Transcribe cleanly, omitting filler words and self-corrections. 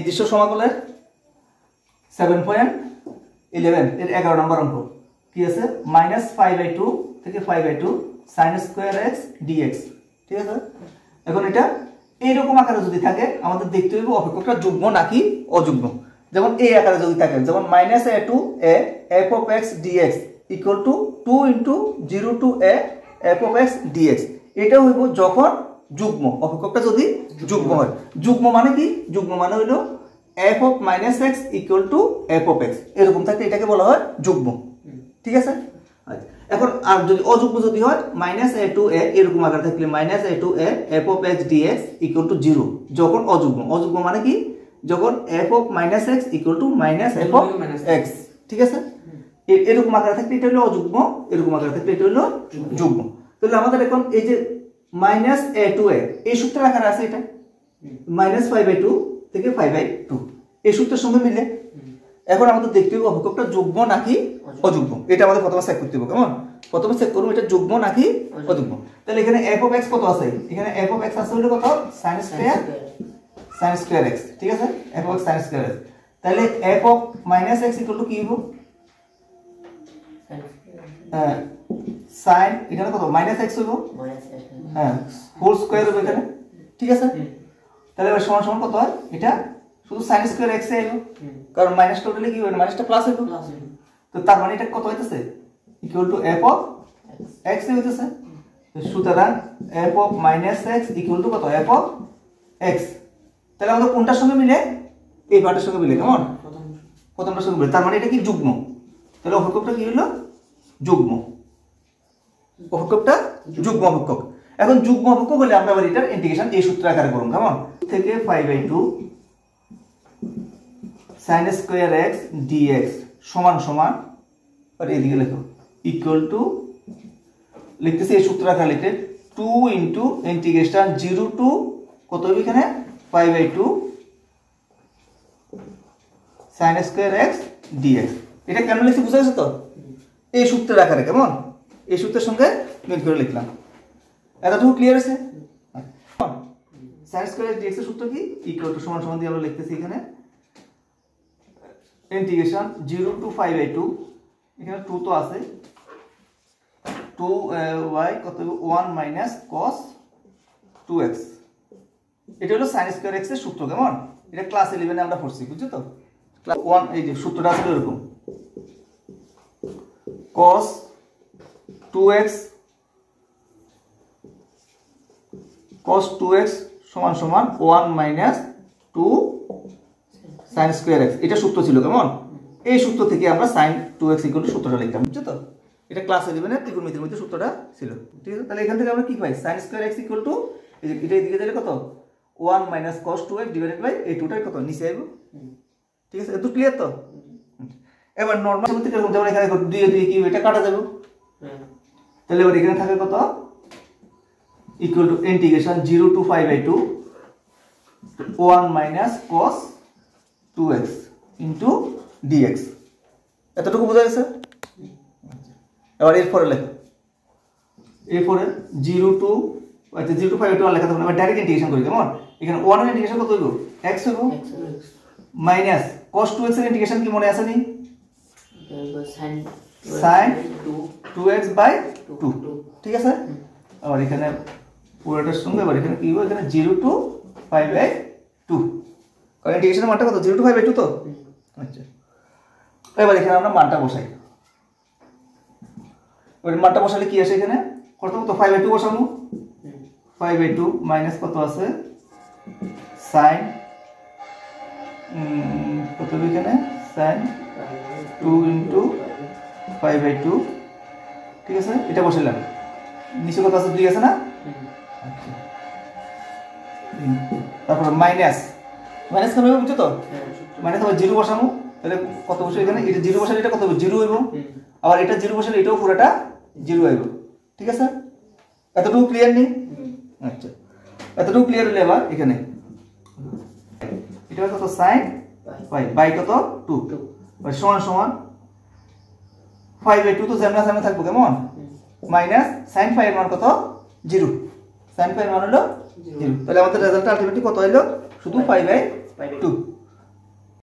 নির্দিষ্ট সমাকলের 7.11 এর 11 নম্বর অঙ্ক কি আছে -5/2 থেকে 5/2 sin স্কয়ার x dx। ঠিক আছে, এখন এটা এইরকম আকারে যদি থাকে আমাদের দেখতে হইব অপেক্ষকটা যুগ্ম নাকি অযুগ্ম। যেমন এই আকারে যদি থাকে, যেমন -a2a f of x dx equal to 2 into 0 to a f of x dx। এটা হইব যখন যুগ্ম, অপেক্ষকটা যদি যুগ্ম হয়। যুগ্ম মানে কি? যুগ্ম মানে হইল f of -x equal to f of x, এরকম থাকলে এটাকে বলা হয় যুগ্ম। ঠিক আছে, এখন আর যদি অযুগ্ম যদি হয় -a2a এরকম আকারে থাকলে -a2a f of x dx equal to 0 যখন অযুগ্ম। অযুগ্ম মানে কি? যখন f of -x equal to -f of x। ঠিক আছে, এরকম আকারে থাকলে এটা হলো অযুগ্ম, এরকম আকারে থাকলে এটা হলো যুগ্ম। তাহলে আমাদের এখন এই যে -a2a এই সূত্রের আকারে আছে, এটা -5/2 থেকে 5/2 এই সূত্রের সঙ্গে মিলে। এখন আমাদের দেখতে হবে অপেক্ষকটা যুগ্ম নাকি অযুগ্ম, এটা আমাদের প্রথমে চেক করতে হবে। কেমন? প্রথমে চেক করব এটা যুগ্ম নাকি অযুগ্ম। তাহলে এখানে f of x কত আছে? এখানে f of x আছে হলো কত? sin square x। ঠিক আছে, f of x sin square x। তাহলে f of -x equal to কি হবে? sin এখানে কত -x হইব, হ্যাঁ হোল স্কয়ার হবে এখানে। ঠিক আছে, তাহলে এবার সমান সমান কত হয়? এটা শুধু sin স্কয়ার x এ আইলো, কারণ মাইনাস টোটালি কি হবে? মাইনাসটা প্লাস হইব। তো তার মানে এটা কত হইতাছে? Equal to f of x এ হইতাছে। সুতরাং f of -x equal to কত? f of x। তাহলে আমাদের কোনটার সঙ্গে মিলে? এই পার্টের সঙ্গে মিলে। কেমন? প্রথমটার সঙ্গে মিলে, তার মানে এটা কি যুগ্ম। তাহলে অপেক্ষকটা কি হলো? যুগ্ম। অপেক্ষকটা যুগ্ম অপেক্ষক। এখন যুগ্ম অপেক্ষক হলে আমরা আবার এটার ইন্টিগ্রেশন এই সূত্র আকারে করব। কেমন? থেকে 5/2 sin স্কয়ার x dx সমান সমান, আর এদিকে লেখো ইকুয়াল টু, লিখতেছি এই সূত্র আকারে লিখতে 2 ইনটু ইন্টিগ্রেশন 0 টু কত হবে এখানে 5/2 sin স্কয়ার x dx। এটা কেন লিখছি বুঝা গেছে তো? এই সূত্রের আকারে। কেমন? এই সূত্রের সঙ্গে মিল করে লিখলাম। এতটুকু ক্লিয়ার আছে? sin স্কয়ার x dx এর সূত্র কি? ইকুয়াল টু সমান সমান দিয়ে আমরা লিখতেছি এখানে ইন্টিগ্রেশন 0 টু 5/2, এখানে 2 তো আছে, 2y কত হবে 1 মাইনাস cos 2x। এটা হলো sin স্কয়ার x এর সূত্র। কেমন? এটা ক্লাস 11 এ আমরা পড়ছি, বুঝছো তো? ক্লাস 1 এই যে সূত্রটা আছে এরকম, cos 2x সমান সমান 1 মাইনাস 2 sin স্কয়ার x, এটা সূত্র ছিল। কেমন? এই সূত্র থেকে আমরা sin 2x ইকুয়াল টু সূত্রটা লিখলাম, বুঝছো তো? এটা ক্লাস 11 এর ত্রিকোণমিতির মধ্যে সূত্রটা ছিল। ঠিক আছে, তাহলে এখান থেকে আমরা কি পাই? sin square x equal to এই যে এটা এদিকে দিলে কত 1 minus cos 2x divided by এই 2টা কত নিচে আইবো। ঠিক আছে, এত ক্লিয়ার তো? এবার নরমাল মধ্যে এরকম, যেমন এখানে 2 দিয়ে কি এটা কাটা যাবে, তাহলে এবার এখানে থাকে কত equal to integration 0 to 5/2 1 minus cos 2x into dx। এতটুকু বোঝা গেছে? এবার এরপরে লেখো, এরপরে 0 টু 5/2 লেখা থাকবে, আমরা ডাইরেক্ট ইন্টিগ্রেশন করি। কেমন? এখানে 1 এর ইন্টিগ্রেশন কত হইব? x হইব, মাইনাস cos 2x এর ইন্টিগ্রেশন কি মনে আছে নি? sin 2x by 2। ঠিক আছে, আর এখানে পুরোটার সঙ্গে এবার এখানে কি হবে? এখানে 0 টু 5/2, কারণ ইন্টিগ্রেশনের মানটা কত 0 টু 5/2 তো। আচ্ছা, এবার এখানে আমরা মানটা বসাই। এবার মানটা বসালে কি আসে? এখানে কত কত 5/2 বসাবো, 5/2 মাইনাস কত আছে sin কত হবে এখানে sin 2 ইনটু 5/2। ঠিক আছে, এটা বসাইলাম। নিচে কত আছে? 2 আছে না? তারপর মাইনাস কেন হবে বুঝছো তো? মাইনাস আবার 0 বসাবো, তাহলে কত বসে এখানে? এটা 0 বসালে এটা কত হবে? 0 হইব। আবার এটা 0 বসালে এটাও পুরোটা 0 হইব। ঠিক আছে, এতটুকু ক্লিয়ার নেই? আচ্ছা, এতটুকু ক্লিয়ার হলে আবার এখানে এটা কত sin বাই কত 2 সমান সমান 5/2 তো যেমন সামনে থাকবো। কেমন? মাইনাস sin 5 এর মান কত? 0। sin 5 এর মান হলো 0। তাহলে আমাদের রেজাল্ট আলটিমেটলি কত হলো? শুধু 5/2।